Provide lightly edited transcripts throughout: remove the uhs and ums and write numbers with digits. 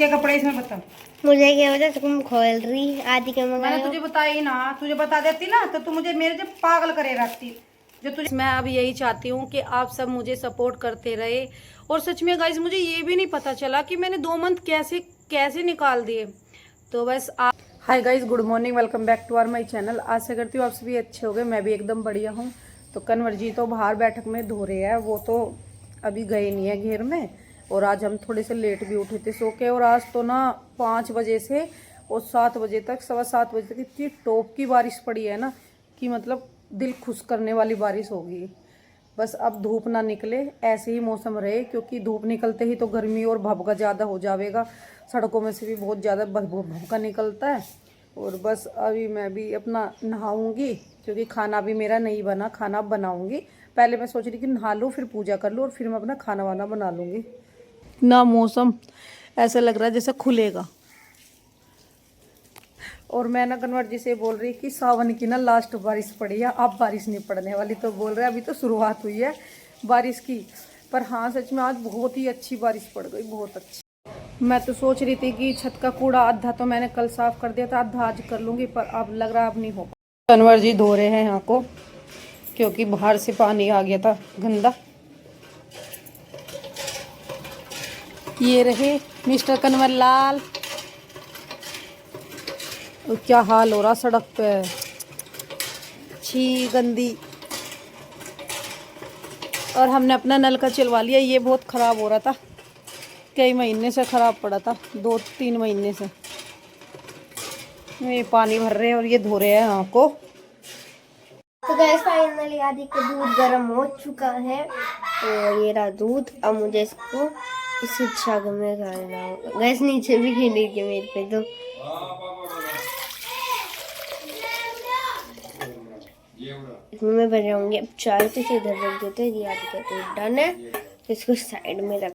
किसके कपड़े इसमें बता। मुझे क्या पता तुम खोल रही आदि के मंगाए। मैंने तुझे बताया ही ना, तुझे बता देती ना तो तू मुझे मेरे से पागल करे रखती जो तुझे। मैं अब यही चाहती हूँ कि आप सब मुझे सपोर्ट करते रहे। और सच में गाइस मुझे ये भी नहीं पता चला कि मैंने 2 मंथ कैसे कैसे निकाल दिए। तो बस आप hi guys, good morning, welcome back to our my channel. आशा करती हूँ आप सभी अच्छे हो गए, मैं भी एकदम बढ़िया हूँ। तो कन्वर जी तो बाहर बैठक में धो रहे हैं, वो तो अभी गए नहीं है घेर में। और आज हम थोड़े से लेट भी उठे थे सो के। और आज तो ना 5 बजे से और 7 बजे तक, 7:15 बजे तक इतनी टॉप की बारिश पड़ी है ना कि मतलब दिल खुश करने वाली बारिश होगी। बस अब धूप ना निकले, ऐसे ही मौसम रहे, क्योंकि धूप निकलते ही तो गर्मी और भभका ज़्यादा हो जाएगा। सड़कों में से भी बहुत ज़्यादा भभका निकलता है। और बस अभी मैं भी अपना नहाऊंगी, क्योंकि खाना भी मेरा नहीं बना, खाना बनाऊंगी। पहले मैं सोच रही कि नहा लूँ फिर पूजा कर लूँ और फिर मैं अपना खाना वाना बना लूँगी ना। मौसम ऐसा लग रहा है जैसे खुलेगा। और मैं ना कन्वर जी से बोल रही कि सावन की ना लास्ट बारिश पड़ी है, अब बारिश नहीं पड़ने वाली। तो बोल रहे अभी तो शुरुआत हुई है बारिश की। पर हाँ, सच में आज बहुत ही अच्छी बारिश पड़ गई, बहुत अच्छी। मैं तो सोच रही थी कि छत का कूड़ा आधा तो मैंने कल साफ कर दिया था, आधा आज कर लूँगी, पर अब लग रहा अब नहीं हो। कन्वर जी धो रहे हैं यहाँ को, क्योंकि बाहर से पानी आ गया था गंदा। ये रहे मिस्टर कन्वर लाल। और क्या हाल हो रहा सड़क पे, छी गंदी। और हमने अपना नल का चलवा लिया, ये बहुत ख़राब हो रहा था, कई महीने से ख़राब पड़ा था, 2-3 महीने से। ये पानी भर रहे हैं और ये धो रहे हैं यहाँ को। तो गैस फाइनली आदि का दूध गर्म हो चुका है और ये रहा दूध। अब मुझे इसको इस जग में डालना होगा। गैस नीचे भी गिर के मेरे पे तो मैं बनाऊंगी अब चाय। तो इधर रख देते हैं, ये आदि का दूध डन है, तो इसको साइड में रख।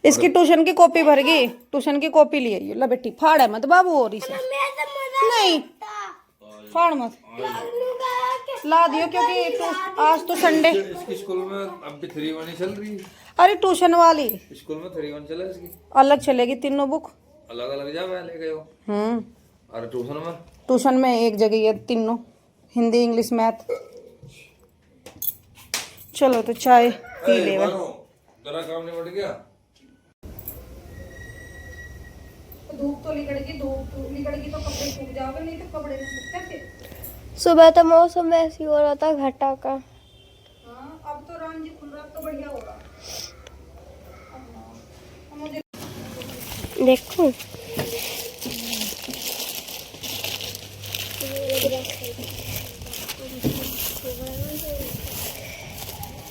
इसकी ट्यूशन की कॉपी भर गई, ट्यूशन की कॉपी लिए ला बेटी। फाड़ है मत बाबू, और इसे नहीं फाड़ मत, ला दियो, क्योंकि आज तो संडे। इसकी स्कूल में अब भी 3-1 चल रही है। अरे ट्यूशन वाली स्कूल में 3-1 चला है इसकी। अलग चलेगी, तीनों बुक अलग अलग जा मैं ले गए हो। और ट्यूशन में एक जगह है तीनों, हिंदी इंग्लिश मैथ। चलो तो चाय पी ले। तेरा काम नहीं बढ़ गया। धूप तो निकलेगी, धूप निकलेगी तो कपड़े सूख जाओगे, नहीं तो कपड़े में सूख कैसे। सुबह तो मौसम ऐसी हो रहा था घटा का। हाँ, अब तो राम जी खुल रहा, अब तो बढ़िया होगा। मुझे देखो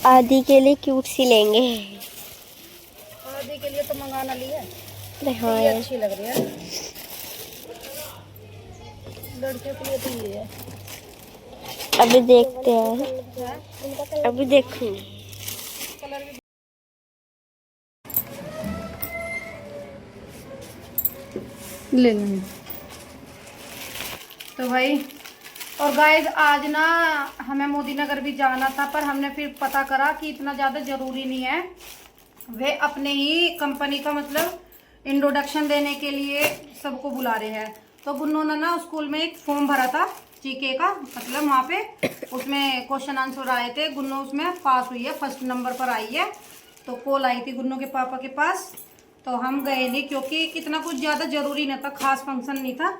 आदि के लिए क्यूट सी लेंगे। आदि के लिए तो मंगाना लिया, हाँ ये अच्छी लग रही है। लड़कियों के लिए तो ये है। अभी देखते हैं, अभी देखूंगी। कलर भी ले लेंगे तो भाई। और गाइस आज ना हमें मोदी नगर भी जाना था, पर हमने फिर पता करा कि इतना ज़्यादा ज़रूरी नहीं है। वे अपने ही कंपनी का मतलब इंट्रोडक्शन देने के लिए सबको बुला रहे हैं। तो गुन्नू ने ना स्कूल में एक फॉर्म भरा था जीके का, मतलब वहाँ पे उसमें क्वेश्चन आंसर आए थे। गुन्नू उसमें पास हुई है, फर्स्ट नंबर पर आई है। तो कॉल आई थी गुन्नू के पापा के पास, तो हम गए नहीं, क्योंकि इतना कुछ ज़्यादा ज़रूरी नहीं था, खास फंक्शन नहीं था,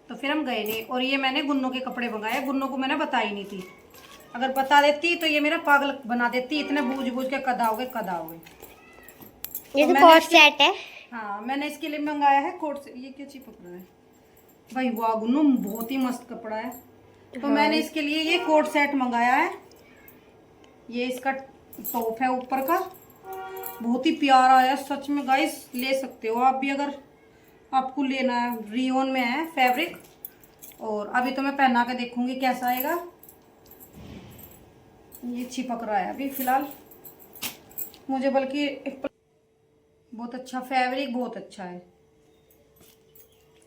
तो फिर हम गए नहीं। और ये मैंने गुन्नू के कपड़े मंगाए, गुन्नू को मैंने बताई नहीं थी। अगर बता देती तो ये मेरा पागल बना देती, इतने बूझ बूझ के कद आओगे कद आओगे। ये तो तो कोट सेट है। हाँ, मैंने इसके लिए मंगाया है कोट से। ये क्या चिपक रहा है भाई, वाह गुन्नू बहुत ही मस्त कपड़ा है। तो हाँ। मैंने इसके लिए ये कोट सेट मंगाया है। ये इसका टॉप है ऊपर का, बहुत ही प्यारा है सच में गाइस। ले सकते हो आप भी अगर आपको लेना है। रियोन में है फैब्रिक। और अभी तो मैं पहना के देखूंगी कैसा आएगा। ये चिपक रहा है अभी फिलहाल मुझे, बल्कि बहुत अच्छा फैब्रिक, बहुत अच्छा है,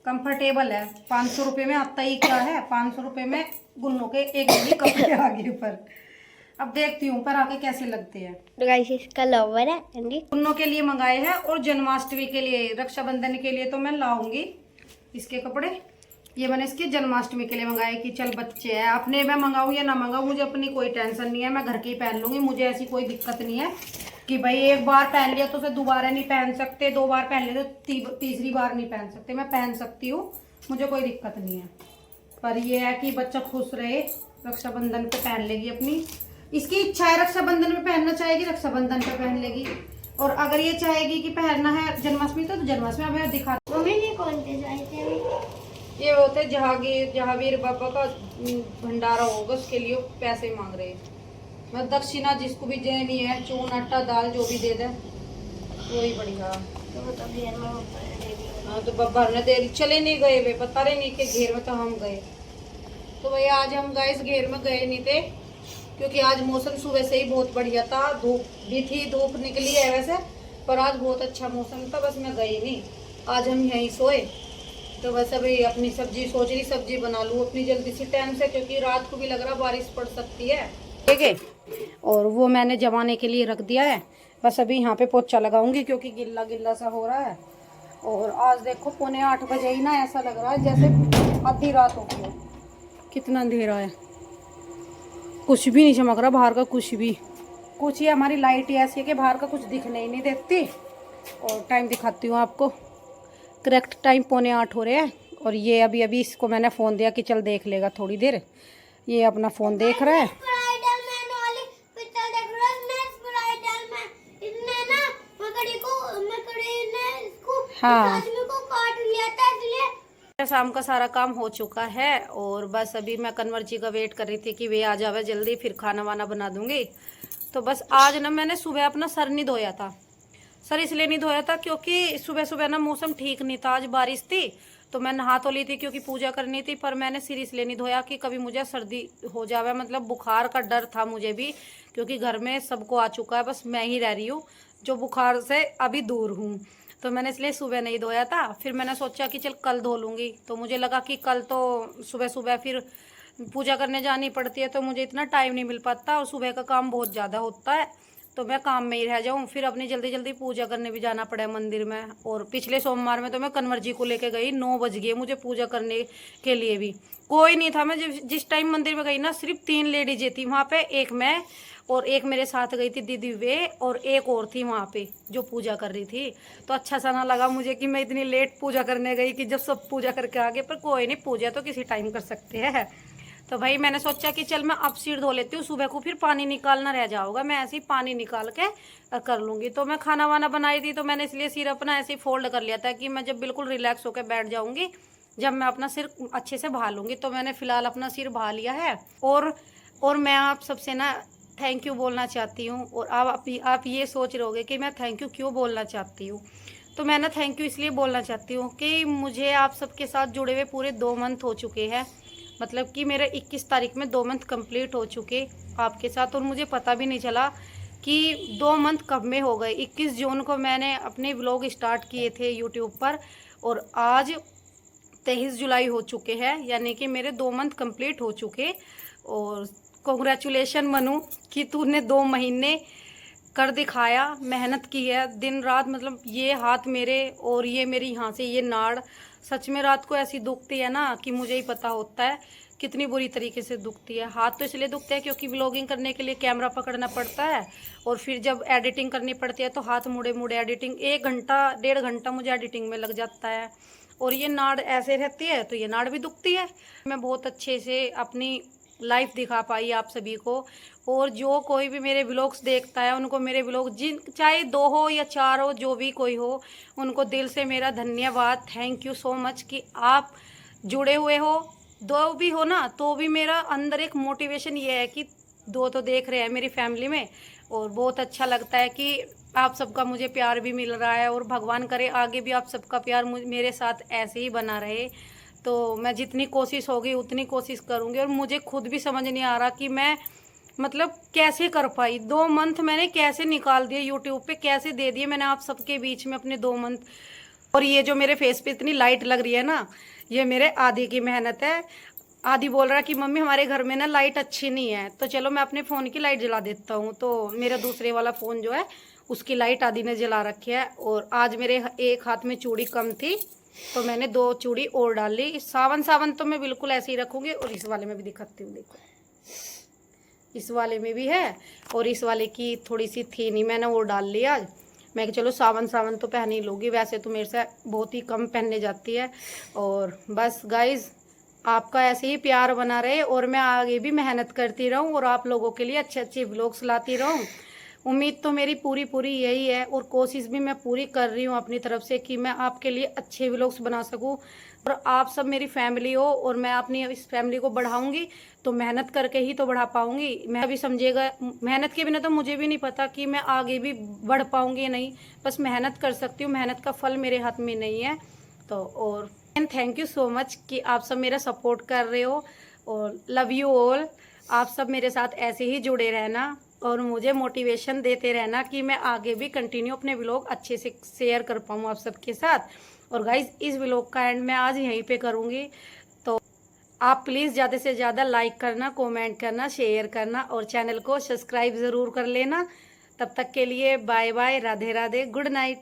कंफर्टेबल है। 500 रुपये में आता ही क्या है, 500 रुपये में गुन्नों के एक जोड़ी कपड़े आगे पर। अब देखती हूँ पर आके कैसे लगते हैं। तो गाइस इसका लवर है एंडी। उन्नों के लिए मंगाए हैं और जन्माष्टमी के लिए, रक्षाबंधन के लिए तो मैं लाऊंगी इसके कपड़े। ये मैंने इसके जन्माष्टमी के लिए मंगाए कि चल बच्चे हैं, अपने मैं मंगाऊँ या ना मंगाऊँ मुझे अपनी कोई टेंशन नहीं है, मैं घर के ही पहन लूँगी। मुझे ऐसी कोई दिक्कत नहीं है कि भाई एक बार पहन लिया तो उसे दोबारा नहीं पहन सकते, 2 बार पहन लिया तो तीसरी बार नहीं पहन सकते। मैं पहन सकती हूँ, मुझे कोई दिक्कत नहीं है। पर ये है कि बच्चा खुश रहे, रक्षाबंधन पे पहन लेगी अपनी, इसकी इच्छा है रक्षाबंधन में पहनना चाहेगी, रक्षाबंधन पे पहन लेगी। और अगर ये चाहेगी कि पहनना है जन्माष्टमी तो जन्माष्टमी। अब मैं दिखा, मम्मी ये कौन से चाहे थे? ये होते जहांगीर बाबा का भंडारा होगा, उसके लिए पैसे मांग रहे हैं। मैं दक्षिणा जिसको भी देनी है, चून आटा दाल जो भी दे दे वही बढ़िया। तो घेर में होता है दे दिया। हाँ तो बब्बर ने दे दी, चले नहीं गए वे, बता रहे नहीं कि घेर में तो हम गए। तो भाई आज हम गए इस घेर में गए नहीं थे क्योंकि आज मौसम सुबह से ही बहुत बढ़िया था, धूप भी थी, धूप निकली है वैसे, पर आज बहुत अच्छा मौसम था, बस मैं गई नहीं। आज हम यहीं सोए। तो वैसे भाई अपनी सब्जी सोच रही, सब्जी बना लूँ अपनी जल्दी से टाइम से, क्योंकि रात को भी लग रहा बारिश पड़ सकती है। ठीक है, और वो मैंने जमाने के लिए रख दिया है। बस अभी यहाँ पे पोछा लगाऊंगी क्योंकि गिल्ला गिल्ला सा हो रहा है। और आज देखो 7:45 बजे ही ना, ऐसा लग रहा है जैसे आधी रात हो गई हो। कितना अंधेरा है, कुछ भी नहीं चमक रहा बाहर का, कुछ भी। कुछ ही हमारी लाइट ही ऐसी है कि बाहर का कुछ दिखने ही नहीं देती। और टाइम दिखाती हूँ आपको, करेक्ट टाइम 7:45 हो रहे हैं। और ये अभी अभी इसको मैंने फ़ोन दिया कि चल देख लेगा थोड़ी देर। ये अपना फ़ोन देख रहा है। हाँ, शाम का सारा काम हो चुका है और बस अभी मैं कन्वर जी का वेट कर रही थी कि वे आ जावे जल्दी, फिर खाना वाना बना दूंगी। तो बस आज ना मैंने सुबह अपना सर नहीं धोया था। सर इसलिए नहीं धोया था क्योंकि सुबह सुबह ना मौसम ठीक नहीं था, आज बारिश थी। तो मैं नहा तो ली थी क्योंकि पूजा करनी थी, पर मैंने सिर इसलिए नहीं धोया कि कभी मुझे सर्दी हो जावे, मतलब बुखार का डर था मुझे भी, क्योंकि घर में सबको आ चुका है, बस मैं ही रह रही हूँ जो बुखार से अभी दूर हूँ। तो मैंने इसलिए सुबह नहीं धोया था। फिर मैंने सोचा कि चल कल धो लूँगी। तो मुझे लगा कि कल तो सुबह सुबह फिर पूजा करने जानी पड़ती है, तो मुझे इतना टाइम नहीं मिल पाता और सुबह का काम बहुत ज़्यादा होता है, तो मैं काम में ही रह जाऊँ। फिर अपनी जल्दी जल्दी पूजा करने भी जाना पड़ा मंदिर में। और पिछले सोमवार में तो मैं कन्वर जी को लेके गई, 9 बज गए मुझे पूजा करने के लिए भी। कोई नहीं था, मैं जिस टाइम मंदिर में गई ना, सिर्फ 3 लेडीजें थी वहाँ पे, एक मैं और एक मेरे साथ गई थी दीदी वे, और एक और थी वहाँ पे जो पूजा कर रही थी। तो अच्छा सा ना लगा मुझे कि मैं इतनी लेट पूजा करने गई कि जब सब पूजा करके आ गए। पर कोई नहीं, पूजा तो किसी टाइम कर सकते हैं। तो भाई मैंने सोचा कि चल मैं अब सिर धो लेती हूँ, सुबह को फिर पानी निकालना रह जाओगा, मैं ऐसे ही पानी निकाल के कर लूँगी। तो मैं खाना वाना बनाई थी, तो मैंने इसलिए सिर अपना ऐसे ही फोल्ड कर लिया था कि मैं जब बिल्कुल रिलैक्स होकर बैठ जाऊँगी, जब मैं अपना सिर अच्छे से भा लूँगी। तो मैंने फ़िलहाल अपना सिर भा लिया है। और मैं आप सबसे ना थैंक यू बोलना चाहती हूँ। और आप ये सोच रहे होगे कि मैं थैंक यू क्यों बोलना चाहती हूँ। तो मैं ना थैंक यू इसलिए बोलना चाहती हूँ कि मुझे आप सबके साथ जुड़े हुए पूरे 2 मंथ हो चुके हैं, मतलब कि मेरे 21 तारीख में 2 मंथ कंप्लीट हो चुके आपके साथ, और मुझे पता भी नहीं चला कि 2 मंथ कब में हो गए। 21 जून को मैंने अपने व्लॉग स्टार्ट किए थे यूट्यूब पर, और आज 23 जुलाई हो चुके हैं, यानी कि मेरे 2 मंथ कंप्लीट हो चुके। और कॉन्ग्रेचुलेशन मनु कि तूने 2 महीने कर दिखाया, मेहनत की है दिन रात। मतलब ये हाथ मेरे और ये मेरी यहाँ से ये नाड़ सच में रात को ऐसी दुखती है ना कि मुझे ही पता होता है कितनी बुरी तरीके से दुखती है। हाथ तो इसलिए दुखते हैं क्योंकि व्लॉगिंग करने के लिए कैमरा पकड़ना पड़ता है, और फिर जब एडिटिंग करनी पड़ती है तो हाथ मुड़े मुड़े एडिटिंग 1 घंटा 1.5 घंटा मुझे एडिटिंग में लग जाता है। और ये नाड़ ऐसे रहती है तो ये नाड़ भी दुखती है। मैं बहुत अच्छे से अपनी लाइफ दिखा पाई आप सभी को। और जो कोई भी मेरे व्लॉग्स देखता है उनको मेरे व्लॉग जिन चाहे 2 हो या 4 हो, जो भी कोई हो, उनको दिल से मेरा धन्यवाद, थैंक यू सो मच कि आप जुड़े हुए हो। 2 भी हो ना तो भी मेरा अंदर एक मोटिवेशन ये है कि 2 तो देख रहे हैं मेरी फैमिली में। और बहुत अच्छा लगता है कि आप सबका मुझे प्यार भी मिल रहा है, और भगवान करे आगे भी आप सबका प्यार मेरे साथ ऐसे ही बना रहे। तो मैं जितनी कोशिश होगी उतनी कोशिश करूँगी। और मुझे खुद भी समझ नहीं आ रहा कि मैं मतलब कैसे कर पाई। 2 मंथ मैंने कैसे निकाल दिए यूट्यूब पे, कैसे दे दिए मैंने आप सबके बीच में अपने 2 मंथ। और ये जो मेरे फेस पे इतनी लाइट लग रही है ना, ये मेरे आदि की मेहनत है। आदि बोल रहा कि मम्मी हमारे घर में ना लाइट अच्छी नहीं है, तो चलो मैं अपने फ़ोन की लाइट जला देता हूँ। तो मेरा दूसरे वाला फ़ोन जो है उसकी लाइट आदि ने जला रखी है। और आज मेरे एक हाथ में चूड़ी कम थी तो मैंने 2 चूड़ी और डाल ली। सावन तो मैं बिल्कुल ऐसे ही रखूँगी। और इस वाले में भी दिखाती हूँ, देखो इस वाले में भी है और इस वाले की थोड़ी सी थी नहीं, मैंने वो डाल लिया आज। मैं चलो सावन तो पहन ही लूँगी, वैसे तो मेरे से बहुत ही कम पहनने जाती है। और बस गाइज़ आपका ऐसे ही प्यार बना रहे और मैं आगे भी मेहनत करती रहूं और आप लोगों के लिए अच्छे अच्छे व्लॉग्स लाती रहूं। उम्मीद तो मेरी पूरी यही है और कोशिश भी मैं पूरी कर रही हूं अपनी तरफ से कि मैं आपके लिए अच्छे व्लॉग्स बना सकूं। और आप सब मेरी फैमिली हो और मैं अपनी इस फैमिली को बढ़ाऊंगी तो मेहनत करके ही तो बढ़ा पाऊंगी। मैं भी समझेगा, मेहनत के बिना तो मुझे भी नहीं पता कि मैं आगे भी बढ़ पाऊंगी या नहीं। बस मेहनत कर सकती हूँ, मेहनत का फल मेरे हाथ में नहीं है। तो और and thank you so much कि आप सब मेरा सपोर्ट कर रहे हो और लव यू ऑल। आप सब मेरे साथ ऐसे ही जुड़े रहना और मुझे मोटिवेशन देते रहना कि मैं आगे भी कंटिन्यू अपने व्लॉग अच्छे से शेयर कर पाऊँ आप सबके साथ। और गाइज इस व्लॉग का एंड मैं आज यहीं पे करूँगी। तो आप प्लीज़ ज़्यादा से ज़्यादा लाइक करना, कमेंट करना, शेयर करना और चैनल को सब्सक्राइब ज़रूर कर लेना। तब तक के लिए bye bye, Radhe Radhe, good night.